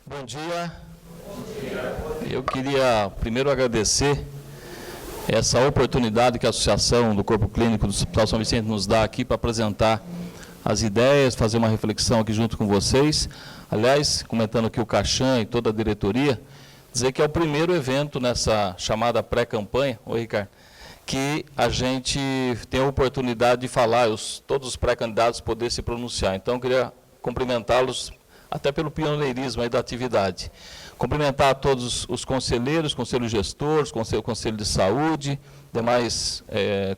Bom dia. Eu queria primeiro agradecer essa oportunidade que a Associação do Corpo Clínico do Hospital São Vicente nos dá aqui para apresentar as ideias, fazer uma reflexão aqui junto com vocês. Aliás, comentando aqui o Caxan e toda a diretoria, dizer que é o primeiro evento nessa chamada pré-campanha, Ricardo, que a gente tem a oportunidade de falar, todos os pré-candidatos poder se pronunciar. Então, eu queria cumprimentá-los até pelo pioneirismo aí da atividade. Cumprimentar a todos os conselheiros, conselhos gestores, conselho de saúde, demais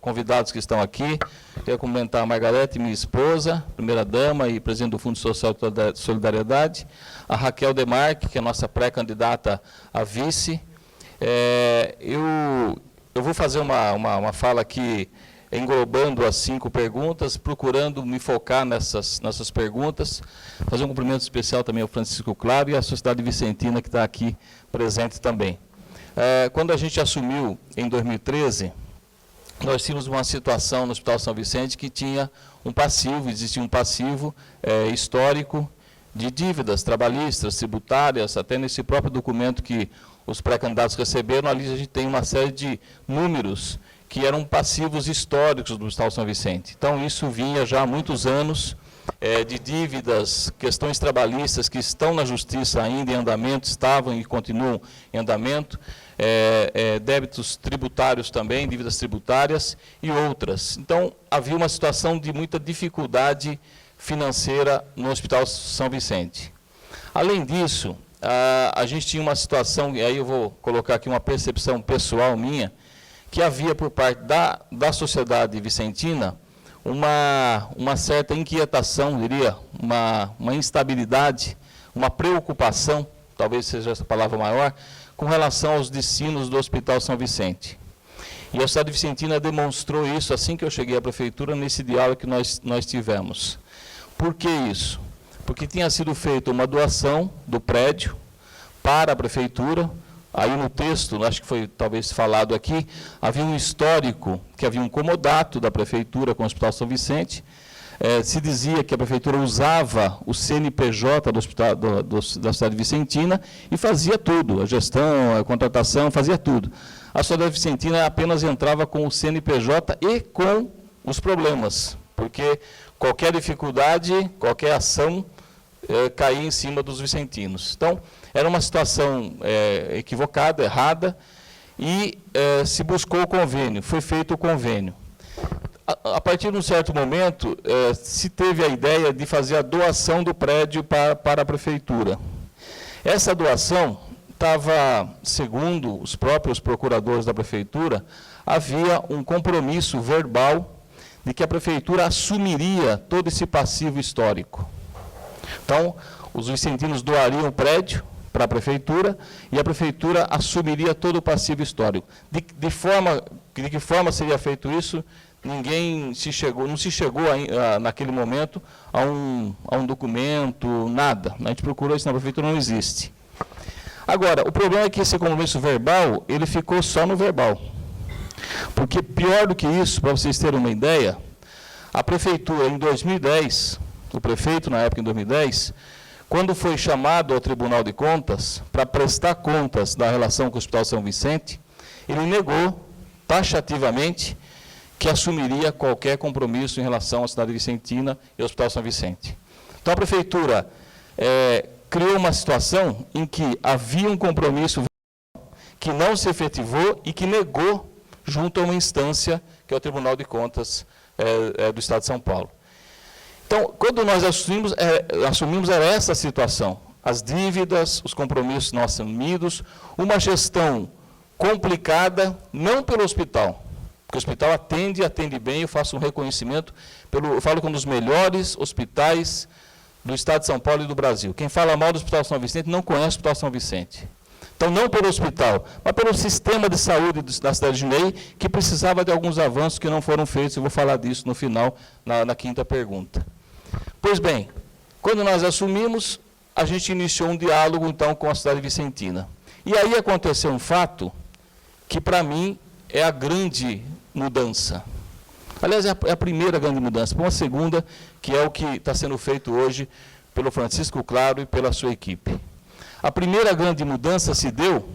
convidados que estão aqui. Quero cumprimentar a Margarete, minha esposa, primeira-dama e presidente do Fundo Social de Solidariedade, a Raquel Demarque, que é nossa pré-candidata a vice. Eu vou fazer uma fala aqui, englobando as 5 perguntas, procurando me focar nessas perguntas, fazer um cumprimento especial também ao Francisco Claro e à Sociedade Vicentina, que está aqui presente também. Quando a gente assumiu, em 2013, nós tínhamos uma situação no Hospital São Vicente que tinha um passivo, existia um passivo histórico de dívidas trabalhistas, tributárias, até nesse próprio documento que os pré-candidatos receberam, ali a gente tem uma série de números que eram passivos históricos do Hospital São Vicente. Então, isso vinha já há muitos anos, de dívidas, questões trabalhistas que estão na Justiça ainda em andamento, estavam e continuam em andamento, débitos tributários também, dívidas tributárias e outras. Então, havia uma situação de muita dificuldade financeira no Hospital São Vicente. Além disso, a gente tinha uma situação, e aí eu vou colocar aqui uma percepção pessoal minha, que havia por parte da sociedade vicentina uma certa inquietação, diria, uma instabilidade, uma preocupação, talvez seja essa palavra maior, com relação aos destinos do Hospital São Vicente. E a sociedade vicentina demonstrou isso assim que eu cheguei à prefeitura, nesse diálogo que nós tivemos. Por que isso? Porque tinha sido feita uma doação do prédio para a prefeitura. Aí no texto, acho que foi talvez falado aqui, havia um histórico, que havia um comodato da prefeitura com o Hospital São Vicente. Se dizia que a prefeitura usava o CNPJ do hospital, da cidade vicentina e fazia tudo, a gestão, a contratação, fazia tudo. A cidade vicentina apenas entrava com o CNPJ e com os problemas, porque qualquer dificuldade, qualquer ação caía em cima dos vicentinos. Então, era uma situação equivocada, errada, e se buscou o convênio, foi feito o convênio. A partir de um certo momento, se teve a ideia de fazer a doação do prédio para a prefeitura. Essa doação estava, segundo os próprios procuradores da prefeitura, havia um compromisso verbal de que a prefeitura assumiria todo esse passivo histórico. Então, os vicentinos doariam o prédio para a prefeitura e a prefeitura assumiria todo o passivo histórico. De que forma seria feito isso? Não se chegou naquele momento a um documento, nada. A gente procurou isso na prefeitura, não existe. Agora, o problema é que esse compromisso verbal, ele ficou só no verbal. Porque pior do que isso, para vocês terem uma ideia, a prefeitura em 2010, o prefeito na época em 2010, quando foi chamado ao Tribunal de Contas para prestar contas da relação com o Hospital São Vicente, ele negou taxativamente que assumiria qualquer compromisso em relação à cidade vicentina e ao Hospital São Vicente. Então, a prefeitura criou uma situação em que havia um compromisso que não se efetivou e que negou junto a uma instância, que é o Tribunal de Contas do Estado de São Paulo. Então, quando nós assumimos era essa situação, as dívidas, os compromissos não assumidos, uma gestão complicada, não pelo hospital, porque o hospital atende bem, eu faço um reconhecimento, eu falo com um dos melhores hospitais do Estado de São Paulo e do Brasil. Quem fala mal do Hospital São Vicente não conhece o Hospital São Vicente. Então, não pelo hospital, mas pelo sistema de saúde da cidade de Jundiaí, que precisava de alguns avanços que não foram feitos, eu vou falar disso no final, na 5ª pergunta. Pois bem, quando nós assumimos, a gente iniciou um diálogo, então, com a cidade vicentina. E aí aconteceu um fato que, para mim, é a grande mudança. Aliás, é a primeira grande mudança. Uma segunda, que é o que está sendo feito hoje pelo Francisco Claro e pela sua equipe. A primeira grande mudança se deu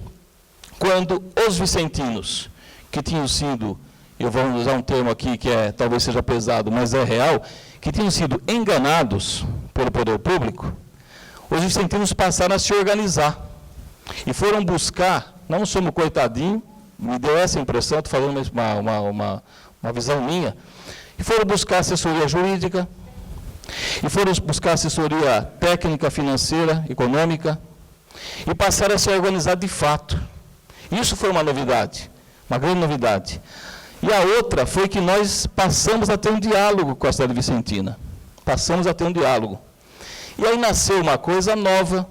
quando os vicentinos, que tinham sido, eu vou usar um termo aqui que talvez seja pesado, mas é real, que tinham sido enganados pelo poder público, os vicentinos passaram a se organizar e foram buscar, não somos coitadinho, me deu essa impressão, estou falando uma visão minha, e foram buscar assessoria jurídica, e foram buscar assessoria técnica, financeira, econômica, e passaram a se organizar de fato. Isso foi uma novidade, uma grande novidade. E a outra foi que nós passamos a ter um diálogo com a cidade vicentina. Passamos a ter um diálogo. E aí nasceu uma coisa nova,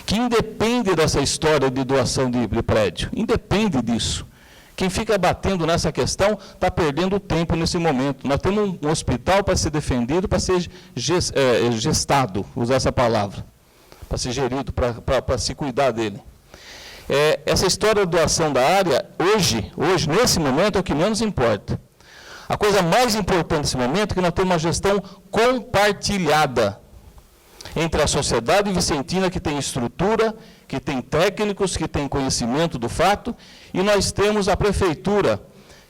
que independe dessa história de doação de prédio, independe disso. Quem fica batendo nessa questão está perdendo tempo nesse momento. Nós temos um hospital para ser defendido, para ser gestado, usar essa palavra, para ser gerido, para se cuidar dele. Essa história de doação da área, hoje, nesse momento, é o que menos importa. A coisa mais importante nesse momento é que nós temos uma gestão compartilhada entre a sociedade vicentina, que tem estrutura, que tem técnicos, que tem conhecimento do fato, e nós temos a prefeitura,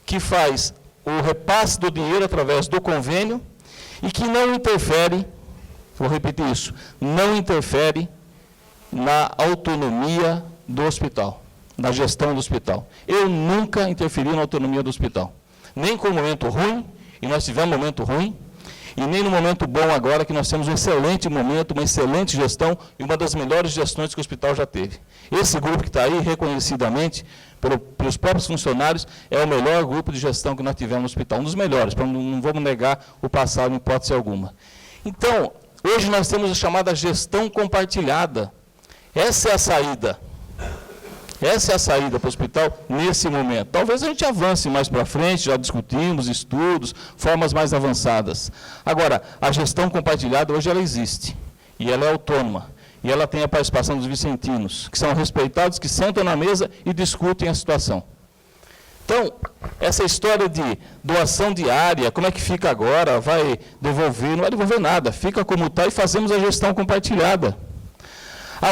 que faz o repasse do dinheiro através do convênio, e que não interfere, vou repetir isso, não interfere na autonomia do hospital, na gestão do hospital. Eu nunca interferi na autonomia do hospital, nem com o momento ruim, e nós tivemos um momento ruim, e nem no momento bom agora, que nós temos um excelente momento, uma excelente gestão, e uma das melhores gestões que o hospital já teve. Esse grupo que está aí, reconhecidamente, pelos próprios funcionários, é o melhor grupo de gestão que nós tivemos no hospital, um dos melhores, não vamos negar o passado em hipótese alguma. Então, hoje nós temos a chamada gestão compartilhada. Essa é a saída. Essa é a saída para o hospital nesse momento. Talvez a gente avance mais para frente, já discutimos estudos, formas mais avançadas. Agora, a gestão compartilhada hoje ela existe, e ela é autônoma, e ela tem a participação dos vicentinos, que são respeitados, que sentam na mesa e discutem a situação. Então, essa história de doação diária, como é que fica agora, vai devolver, não vai devolver nada, fica como está e fazemos a gestão compartilhada.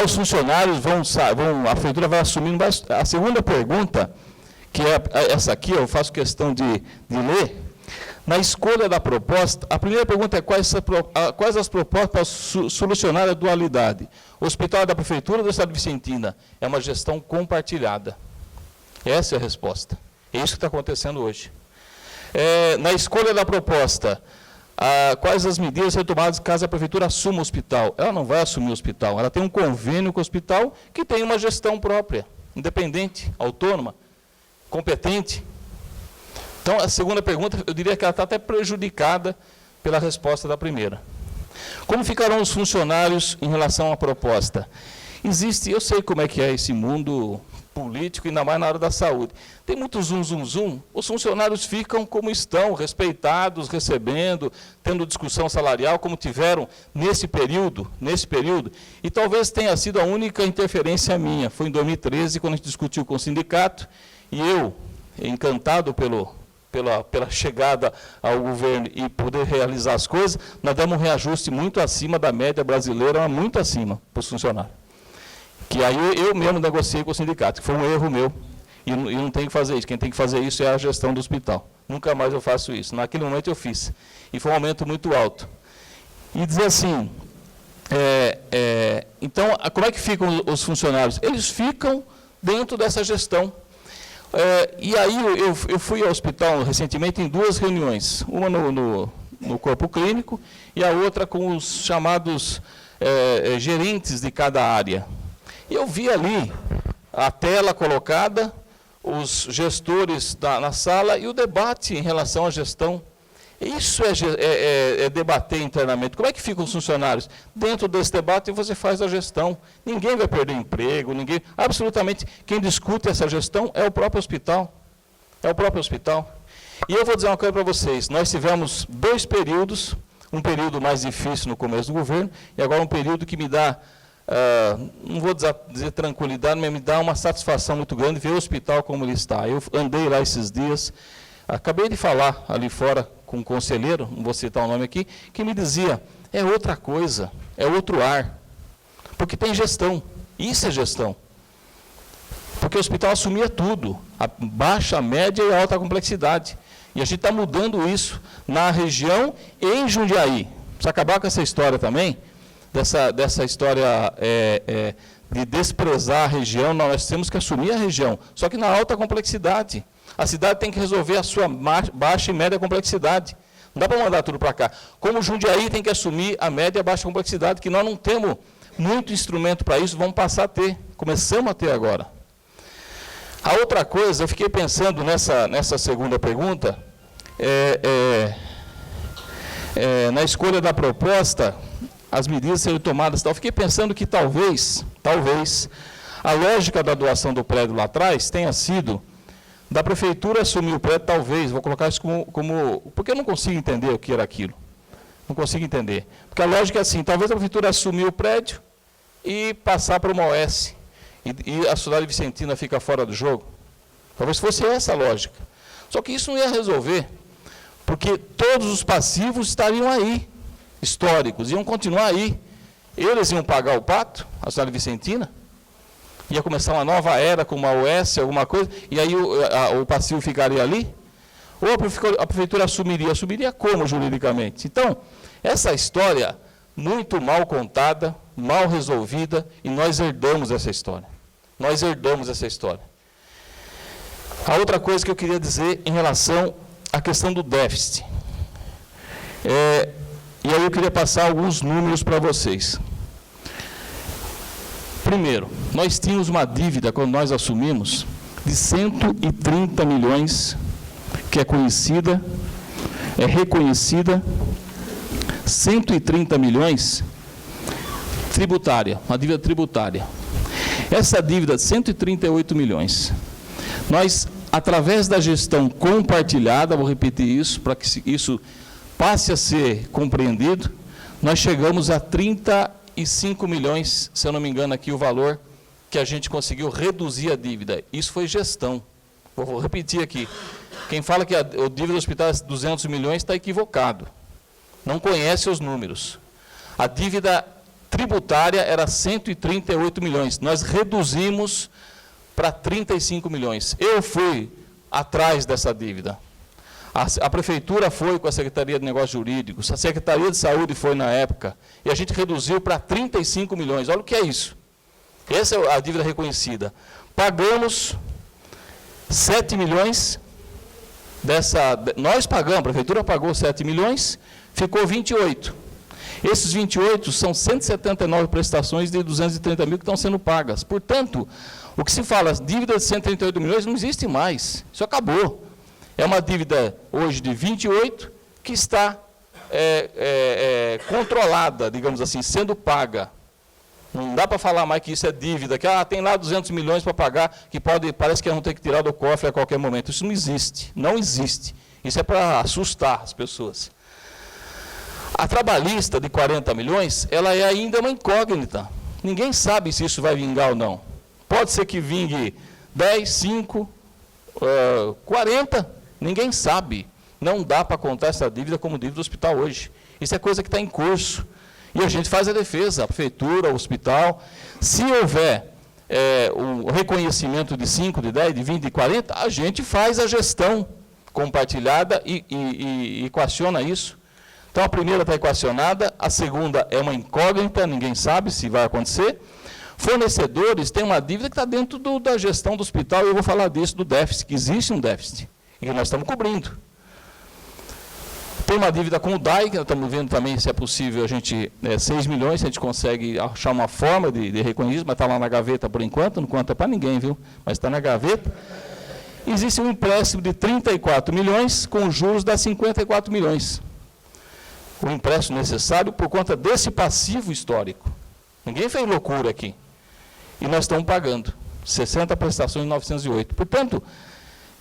Os funcionários a prefeitura vai assumindo. A segunda pergunta, que é essa aqui, eu faço questão de ler. Na escolha da proposta, a primeira pergunta é quais as propostas para solucionar a dualidade. O hospital é da prefeitura ou da cidade vicentina? É uma gestão compartilhada. Essa é a resposta. É isso que está acontecendo hoje. Na escolha da proposta, quais as medidas serão tomadas caso a prefeitura assuma o hospital? Ela não vai assumir o hospital, ela tem um convênio com o hospital que tem uma gestão própria, independente, autônoma, competente. Então, a segunda pergunta, eu diria que ela está até prejudicada pela resposta da primeira. Como ficarão os funcionários em relação à proposta? Eu sei como é que é esse mundo político, ainda mais na área da saúde. Tem muito zum. Os funcionários ficam como estão, respeitados, recebendo, tendo discussão salarial, como tiveram nesse período, e talvez tenha sido a única interferência minha. Foi em 2013, quando a gente discutiu com o sindicato, e eu, encantado pela chegada ao governo e poder realizar as coisas, nós demos um reajuste muito acima da média brasileira, muito acima para os funcionários. Que aí eu mesmo negociei com o sindicato, que foi um erro meu, e não tem que fazer isso. Quem tem que fazer isso é a gestão do hospital. Nunca mais eu faço isso. Naquele momento eu fiz. E foi um aumento muito alto. E dizer assim, então, como é que ficam os funcionários? Eles ficam dentro dessa gestão. E aí eu fui ao hospital recentemente em 2 reuniões, uma no corpo clínico e a outra com os chamados gerentes de cada área. E eu vi ali a tela colocada, os gestores na sala e o debate em relação à gestão. Isso é debater internamente. Como é que ficam os funcionários? Dentro desse debate você faz a gestão. Ninguém vai perder emprego, absolutamente quem discute essa gestão é o próprio hospital. É o próprio hospital. E eu vou dizer uma coisa para vocês, nós tivemos 2 períodos, um período mais difícil no começo do governo, e agora um período que me dá, não vou dizer tranquilidade, mas me dá uma satisfação muito grande ver o hospital como ele está. Eu andei lá esses dias, acabei de falar ali fora com um conselheiro, não vou citar o nome aqui, que me dizia, é outra coisa, é outro ar, porque tem gestão. Isso é gestão. Porque o hospital assumia tudo, a baixa, a média e a alta complexidade. E a gente está mudando isso na região e em Jundiaí. Precisa acabar com essa história também, dessa história de desprezar a região. Nós temos que assumir a região, só que na alta complexidade. A cidade tem que resolver a sua baixa e média complexidade. Não dá para mandar tudo para cá. Como Jundiaí tem que assumir a média e a baixa complexidade, que nós não temos muito instrumento para isso, vamos passar a ter. Começamos a ter agora. A outra coisa, eu fiquei pensando nessa segunda pergunta, na escolha da proposta, as medidas serem tomadas. Eu fiquei pensando que talvez, a lógica da doação do prédio lá atrás tenha sido da prefeitura assumir o prédio, talvez, vou colocar isso como porque eu não consigo entender o que era aquilo. Não consigo entender. Porque a lógica é assim, talvez a prefeitura assumir o prédio e passar para uma OS. E a Sociedade Vicentina fica fora do jogo. Talvez fosse essa a lógica. Só que isso não ia resolver, porque todos os passivos estariam aí, históricos, iam continuar aí. Eles iam pagar o pato, a Sociedade Vicentina, ia começar uma nova era com uma OS, alguma coisa, e aí o passivo ficaria ali. Ou a prefeitura assumiria como juridicamente? Então, essa história muito mal contada, mal resolvida, e nós herdamos essa história. Nós herdamos essa história. A outra coisa que eu queria dizer em relação à questão do déficit. E aí eu queria passar alguns números para vocês. Primeiro, nós tínhamos uma dívida, quando nós assumimos, de 130 milhões, que é conhecida, é reconhecida, 130 milhões tributária, uma dívida tributária. Essa dívida de 138 milhões, nós, através da gestão compartilhada, vou repetir isso, para que isso passe a ser compreendido, nós chegamos a 35 milhões, se eu não me engano aqui o valor, que a gente conseguiu reduzir a dívida. Isso foi gestão. Vou repetir aqui. Quem fala que a dívida do hospital é 200 milhões está equivocado. Não conhece os números. A dívida tributária era 138 milhões. Nós reduzimos para 35 milhões. Eu fui atrás dessa dívida. A prefeitura foi com a Secretaria de Negócios Jurídicos, a Secretaria de Saúde foi na época, e a gente reduziu para 35 milhões. Olha o que é isso. Essa é a dívida reconhecida. Pagamos 7 milhões nós pagamos, a prefeitura pagou 7 milhões, ficou 28. Esses 28 são 179 prestações de 230 mil que estão sendo pagas. Portanto, o que se fala, dívida de 138 milhões não existe mais. Isso acabou. É uma dívida hoje de 28 que está controlada, digamos assim, sendo paga. Não dá para falar mais que isso é dívida, que tem lá 200 milhões para pagar, que parece que vão ter que tirar do cofre a qualquer momento. Isso não existe, não existe. Isso é para assustar as pessoas. A trabalhista de 40 milhões, ela é ainda uma incógnita. Ninguém sabe se isso vai vingar ou não. Pode ser que vingue 10, 5, 40, ninguém sabe. Não dá para contar essa dívida como dívida do hospital hoje. Isso é coisa que está em curso. E a gente faz a defesa, a prefeitura, o hospital. Se houver o reconhecimento de 5, de 10, de 20, de 40, a gente faz a gestão compartilhada e equaciona isso. Então, a primeira está equacionada, a segunda é uma incógnita, ninguém sabe se vai acontecer. Fornecedores têm uma dívida que está dentro da gestão do hospital, e eu vou falar disso, do déficit, que existe um déficit, e que nós estamos cobrindo. Tem uma dívida com o DAI, que nós estamos vendo também se é possível, a gente, 6 milhões, a gente consegue achar uma forma de reconhecimento, mas está lá na gaveta por enquanto, não conta para ninguém, viu? Mas está na gaveta. Existe um empréstimo de 34 milhões, com juros de 54 milhões. O empréstimo necessário por conta desse passivo histórico. Ninguém fez loucura aqui. E nós estamos pagando 60 prestações de 908. Portanto,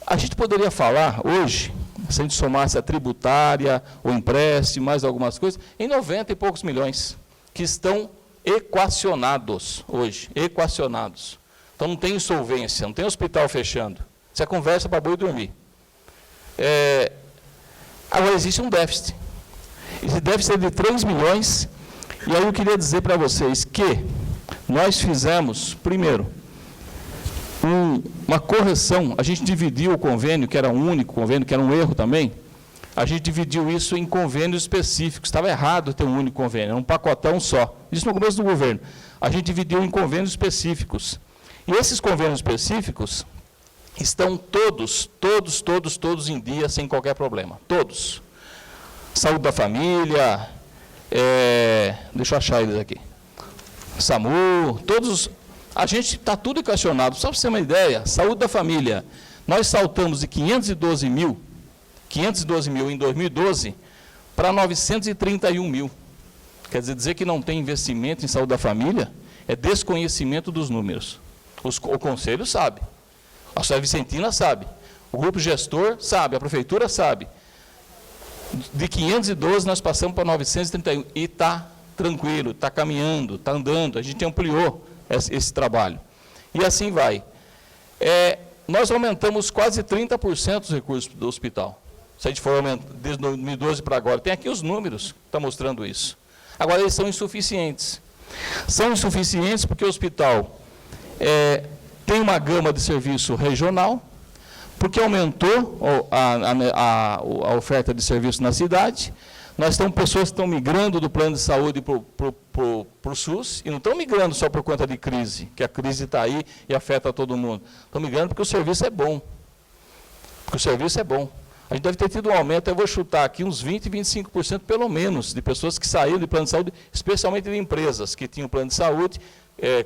a gente poderia falar hoje, se a gente somasse a tributária, o empréstimo, mais algumas coisas, em 90 e poucos milhões, que estão equacionados hoje, equacionados. Então não tem insolvência, não tem hospital fechando. Isso é conversa para boi dormir. Agora existe um déficit. Esse déficit é de 3 milhões, e aí eu queria dizer para vocês que nós fizemos, primeiro, uma correção. A gente dividiu o convênio, que era um único convênio, que era um erro também. A gente dividiu isso em convênios específicos. Estava errado ter um único convênio, era um pacotão só. Isso no começo do governo. A gente dividiu em convênios específicos. E esses convênios específicos estão todos em dia, sem qualquer problema. Todos. Saúde da família, deixa eu achar eles aqui. SAMU, todos. A gente está tudo equacionado. Só para você ter uma ideia, saúde da família, nós saltamos de 512 mil em 2012 para 931 mil. Quer dizer que não tem investimento em saúde da família é desconhecimento dos números. O Conselho sabe, a Sociedade Vicentina sabe, o grupo gestor sabe, a Prefeitura sabe. De 512 nós passamos para 931 e está tranquilo, está caminhando, está andando, a gente ampliou esse trabalho. E assim vai. Nós aumentamos quase 30% os recursos do hospital. Se a gente for aumentar desde 2012 para agora, tem aqui os números que estão mostrando isso. Agora, eles são insuficientes. São insuficientes porque o hospital tem uma gama de serviço regional, porque aumentou a oferta de serviço na cidade. Nós temos pessoas que estão migrando do plano de saúde para o SUS, e não estão migrando só por conta de crise, que a crise está aí e afeta todo mundo. Estão migrando porque o serviço é bom. Porque o serviço é bom. A gente deve ter tido um aumento, eu vou chutar aqui, uns 20%, 25% pelo menos, de pessoas que saíram do plano de saúde, especialmente de empresas que tinham plano de saúde,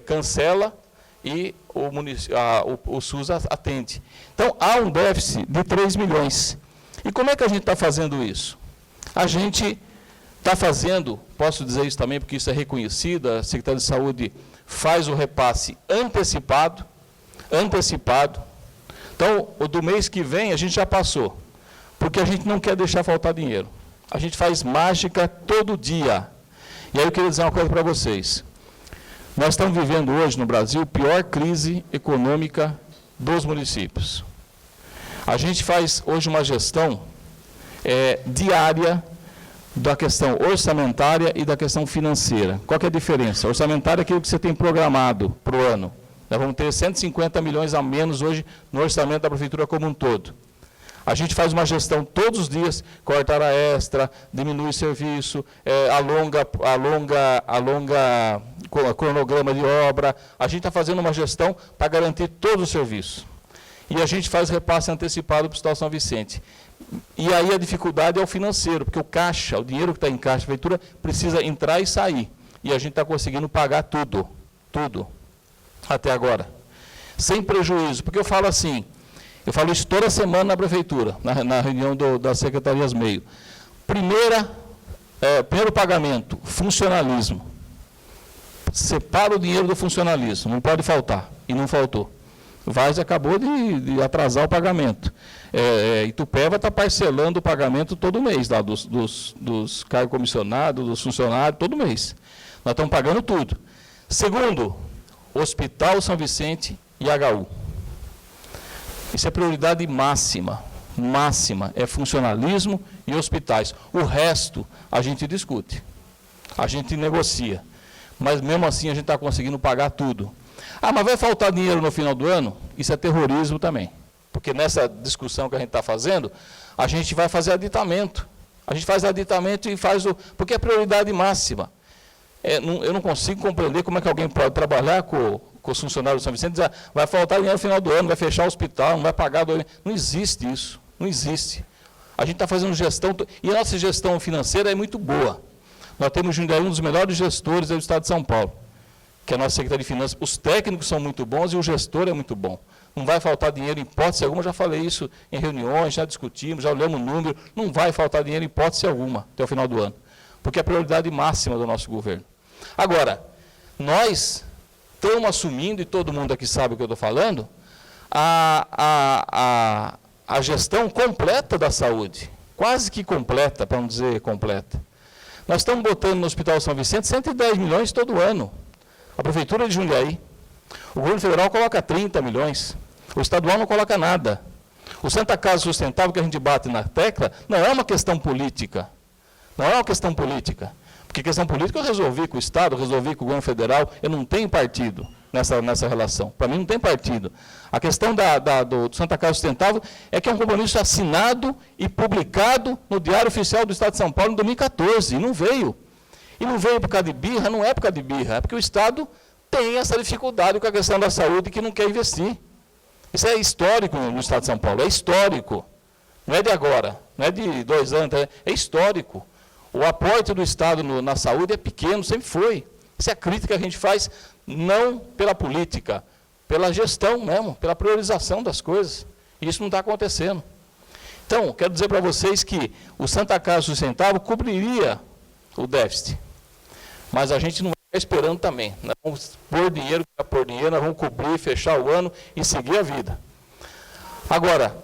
cancela e o SUS atende. Então, há um déficit de 3 milhões. E como é que a gente está fazendo isso? A gente está fazendo, posso dizer isso também, porque isso é reconhecido, a Secretaria de Saúde faz o repasse antecipado. Então, o do mês que vem a gente já passou, porque a gente não quer deixar faltar dinheiro. A gente faz mágica todo dia. E aí eu queria dizer uma coisa para vocês. Nós estamos vivendo hoje no Brasil a pior crise econômica dos municípios. A gente faz hoje uma gestão diária da questão orçamentária e da questão financeira. Qual que é a diferença? Orçamentária é aquilo que você tem programado para o ano. Nós vamos ter 150 milhões a menos hoje no orçamento da Prefeitura como um todo. A gente faz uma gestão todos os dias, corta hora extra, diminui serviço, alonga cronograma de obra. A gente está fazendo uma gestão para garantir todo o serviço. E a gente faz repasse antecipado para o Hospital São Vicente. E aí a dificuldade é o financeiro, porque o caixa, o dinheiro que está em caixa da Prefeitura, precisa entrar e sair. E a gente está conseguindo pagar tudo, até agora. Sem prejuízo, porque eu falo assim, eu falo isso toda semana na Prefeitura, na reunião das secretarias meio. Primeiro pagamento, funcionalismo. Separa o dinheiro do funcionalismo, não pode faltar, e não faltou. Vaz acabou de atrasar o pagamento. Itupeva está parcelando o pagamento todo mês, lá, dos cargos comissionados, dos funcionários, todo mês. Nós estamos pagando tudo. Segundo, Hospital São Vicente e HU. Isso é prioridade máxima, é funcionalismo e hospitais. O resto a gente discute, a gente negocia, mas mesmo assim a gente está conseguindo pagar tudo. Mas vai faltar dinheiro no final do ano? Isso é terrorismo também, porque nessa discussão que a gente está fazendo, a gente vai fazer aditamento. A gente faz aditamento e porque é prioridade máxima. Eu não consigo compreender como é que alguém pode trabalhar com os funcionários do São Vicente e dizer, vai faltar dinheiro no final do ano, vai fechar o hospital, não vai pagar. Não existe isso, não existe. A gente está fazendo gestão, e a nossa gestão financeira é muito boa. Nós temos um dos melhores gestores do Estado de São Paulo, que é a nossa Secretaria de Finanças. Os técnicos são muito bons e o gestor é muito bom. Não vai faltar dinheiro em hipótese alguma, já falei isso em reuniões, já discutimos, já olhamos o número, não vai faltar dinheiro em hipótese alguma até o final do ano, porque é a prioridade máxima do nosso governo. Agora, nós estamos assumindo, e todo mundo aqui sabe o que eu estou falando, a gestão completa da saúde, quase que completa, para não dizer completa. Nós estamos botando no Hospital São Vicente 110 milhões todo ano. A Prefeitura de Jundiaí. O governo federal coloca 30 milhões. O estadual não coloca nada. O Santa Casa Sustentável, que a gente bate na tecla, não é uma questão política. Não é uma questão política. Porque questão política eu resolvi com o Estado, resolvi com o governo federal, eu não tenho partido nessa relação. Para mim não tem partido. A questão do Santa Casa Sustentável é que é um compromisso assinado e publicado no Diário Oficial do Estado de São Paulo em 2014, e não veio. E não veio por causa de birra, não é por causa de birra, é porque o Estado tem essa dificuldade com a questão da saúde que não quer investir. Isso é histórico no Estado de São Paulo, é histórico. Não é de agora, não é de 2 anos, é histórico. O aporte do Estado na saúde é pequeno, sempre foi. Isso é a crítica que a gente faz, não pela política, pela gestão mesmo, pela priorização das coisas. E isso não está acontecendo. Então, quero dizer para vocês que o Santa Casa Sustentável cobriria o déficit. Mas a gente não vai esperando também. Nós vamos pôr dinheiro, nós vamos cobrir, fechar o ano e seguir a vida. Agora,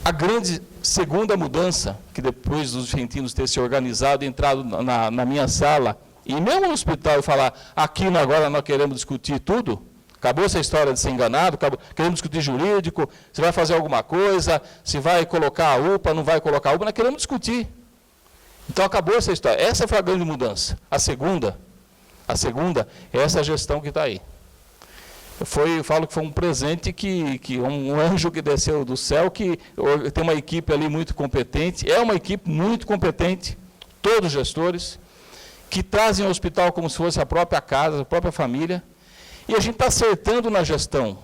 a grande segunda mudança, que depois dos vicentinos terem se organizado, entrado na minha sala, e mesmo no hospital, falar, aqui agora nós queremos discutir tudo, acabou essa história de ser enganado, queremos discutir jurídico, se vai fazer alguma coisa, se vai colocar a UPA, não vai colocar a UPA, nós queremos discutir. Então acabou essa história. Essa foi a grande mudança. A segunda é essa gestão que está aí. Eu falo que foi um presente, que um anjo que desceu do céu, que tem uma equipe ali muito competente, é uma equipe muito competente, todos os gestores, que trazem o hospital como se fosse a própria casa, a própria família, e a gente está acertando na gestão,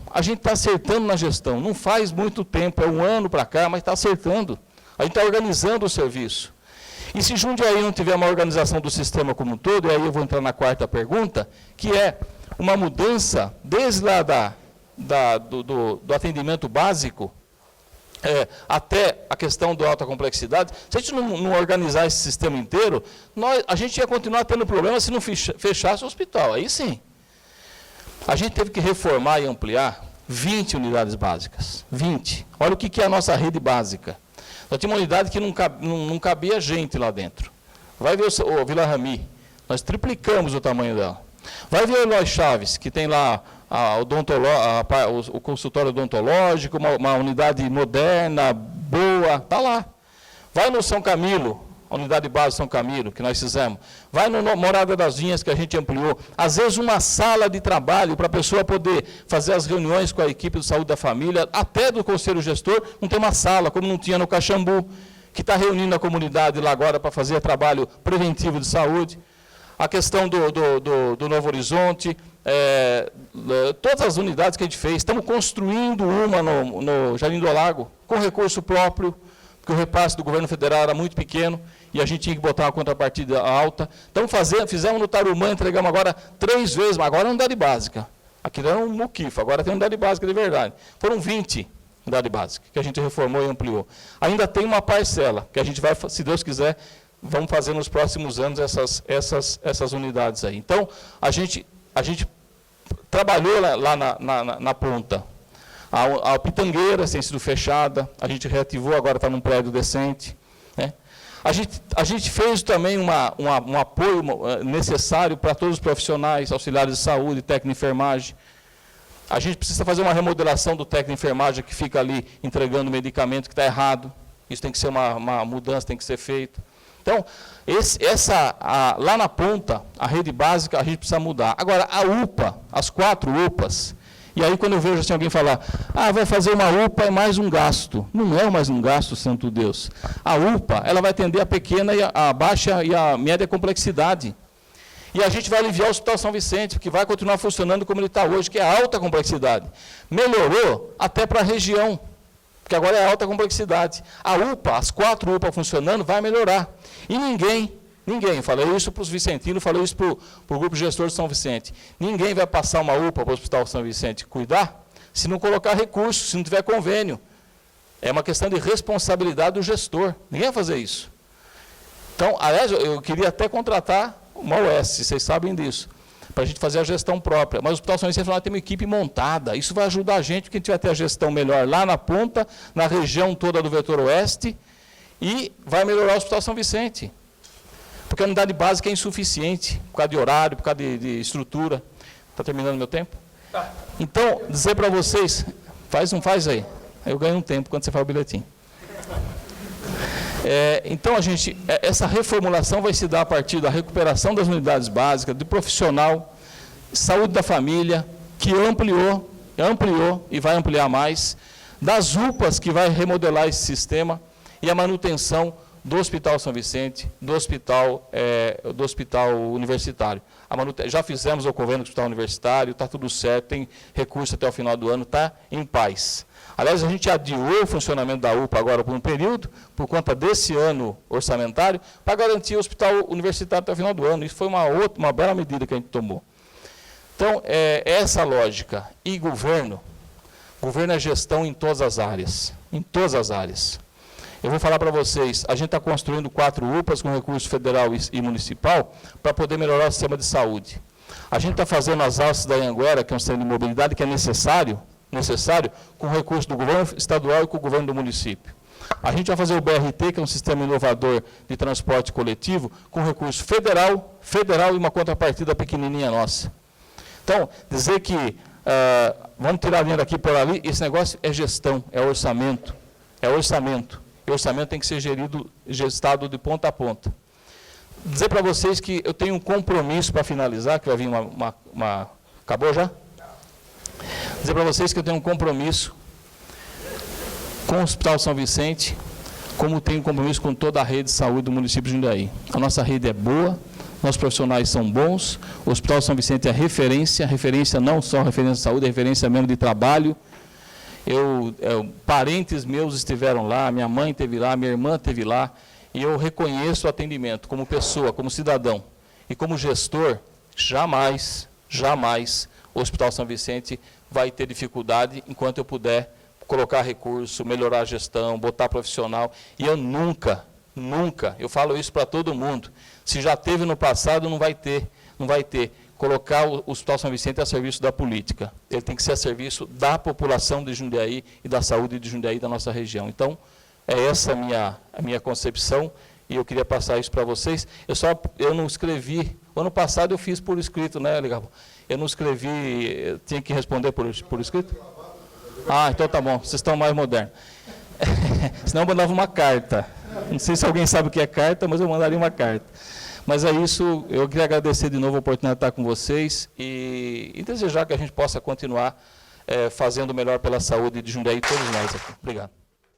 não faz muito tempo, é 1 ano para cá, mas está acertando, a gente está organizando o serviço. E se Jundiaí não tiver uma organização do sistema como um todo, e aí eu vou entrar na 4ª pergunta, que é uma mudança desde lá do atendimento básico até a questão da alta complexidade. Se a gente não organizar esse sistema inteiro, a gente ia continuar tendo problema se não fechasse o hospital. Aí sim. A gente teve que reformar e ampliar 20 unidades básicas. 20. Olha o que é a nossa rede básica. Nós tínhamos uma unidade que não cabia gente lá dentro. Vai ver o Vila Rami. Nós triplicamos o tamanho dela. Vai ver o Eloy Chaves, que tem lá o consultório odontológico, uma unidade moderna, boa, está lá. Vai no São Camilo, a unidade base São Camilo, que nós fizemos. Vai no Morada das Vinhas, que a gente ampliou. Às vezes uma sala de trabalho para a pessoa poder fazer as reuniões com a equipe de saúde da família, até do conselho gestor, não tem uma sala, como não tinha no Caxambu, que está reunindo a comunidade lá agora para fazer trabalho preventivo de saúde. A questão do Novo Horizonte, todas as unidades que a gente fez, estamos construindo uma no Jardim do Lago, com recurso próprio, porque o repasse do governo federal era muito pequeno, e a gente tinha que botar uma contrapartida alta. Então fizemos no Tarumã, entregamos agora 3 vezes, mas agora é unidade básica. Aquilo era um muquifo, agora tem unidade básica de verdade. Foram 20 unidades básicas, que a gente reformou e ampliou. Ainda tem uma parcela, que a gente vai, se Deus quiser, vamos fazer nos próximos anos essas unidades aí. Então, a gente trabalhou lá na ponta. A Pitangueira tem sido fechada, a gente reativou, agora está num prédio decente. Né? A gente fez também um apoio necessário para todos os profissionais, auxiliares de saúde, técnico de enfermagem. A gente precisa fazer uma remodelação do técnico de enfermagem que fica ali entregando medicamento que está errado. Isso tem que ser uma mudança, tem que ser feito. Então, lá na ponta, a rede básica, a gente precisa mudar. Agora, a UPA, as 4 UPAs, e aí quando eu vejo assim, alguém falar, vai fazer uma UPA é mais um gasto. Não é mais um gasto, santo Deus. A UPA, ela vai atender a pequena, a baixa e a média complexidade. E a gente vai aliviar o Hospital São Vicente, que vai continuar funcionando como ele está hoje, que é alta complexidade. Melhorou até para a região, porque agora é alta complexidade. A UPA, as 4 UPA funcionando, vai melhorar. E ninguém, falei isso para os vicentinos, falei isso para o grupo gestor de São Vicente, ninguém vai passar uma UPA para o Hospital São Vicente cuidar, se não colocar recursos, se não tiver convênio. É uma questão de responsabilidade do gestor, ninguém vai fazer isso. Então, aliás, eu queria até contratar uma OS, vocês sabem disso, para a gente fazer a gestão própria. Mas o Hospital São Vicente tem uma equipe montada, isso vai ajudar a gente, porque a gente vai ter a gestão melhor lá na ponta, na região toda do vetor oeste, e vai melhorar o Hospital São Vicente. Porque a unidade básica é insuficiente, por causa de horário, por causa de estrutura. Está terminando meu tempo? Tá. Então, dizer para vocês, faz aí. Eu ganho um tempo quando você faz o bilhetim. Então, essa reformulação vai se dar a partir da recuperação das unidades básicas, do profissional, saúde da família, que ampliou e vai ampliar mais, das UPAs, que vai remodelar esse sistema, e a manutenção do Hospital São Vicente, do hospital universitário. Já fizemos o convênio com o Hospital Universitário, está tudo certo, tem recurso até o final do ano, está em paz. Aliás, a gente adiou o funcionamento da UPA agora por um período, por conta desse ano orçamentário, para garantir o hospital universitário até o final do ano. Isso foi uma bela medida que a gente tomou. Então, essa lógica. E governo é gestão em todas as áreas. Em todas as áreas. Eu vou falar para vocês, a gente está construindo 4 UPAs com recurso federal e municipal para poder melhorar o sistema de saúde. A gente está fazendo as alças da Anhanguera, que é um sistema de mobilidade que é necessário com o recurso do governo estadual e com o governo do município. A gente vai fazer o BRT, que é um sistema inovador de transporte coletivo, com recurso federal e uma contrapartida pequenininha nossa. Então, dizer que vamos tirar dinheiro aqui por ali, esse negócio é gestão, é orçamento. E o orçamento tem que ser gestado de ponta a ponta. Dizer para vocês que eu tenho um compromisso para finalizar, que vai vir Acabou já? Dizer para vocês que eu tenho um compromisso com o Hospital São Vicente, como tenho um compromisso com toda a rede de saúde do município de Jundiaí. A nossa rede é boa, nossos profissionais são bons, o Hospital São Vicente é referência não só referência de saúde, é referência mesmo de trabalho. Parentes meus estiveram lá, minha mãe esteve lá, minha irmã esteve lá, e eu reconheço o atendimento como pessoa, como cidadão. E como gestor, jamais o Hospital São Vicente vai ter dificuldade enquanto eu puder colocar recurso, melhorar a gestão, botar profissional. E eu nunca, eu falo isso para todo mundo, se já teve no passado, não vai ter. Colocar o Hospital São Vicente a serviço da política. Ele tem que ser a serviço da população de Jundiaí e da saúde de Jundiaí da nossa região. Então, é essa a minha concepção e eu queria passar isso para vocês. Eu não escrevi, ano passado eu fiz por escrito, né, Ligabo? Eu não escrevi, tinha que responder por escrito? Então tá bom, vocês estão mais modernos. Senão eu mandava uma carta. Não sei se alguém sabe o que é carta, mas eu mandaria uma carta. Mas é isso, eu queria agradecer de novo a oportunidade de estar com vocês e desejar que a gente possa continuar fazendo o melhor pela saúde de Jundiaí, todos nós aqui. Obrigado.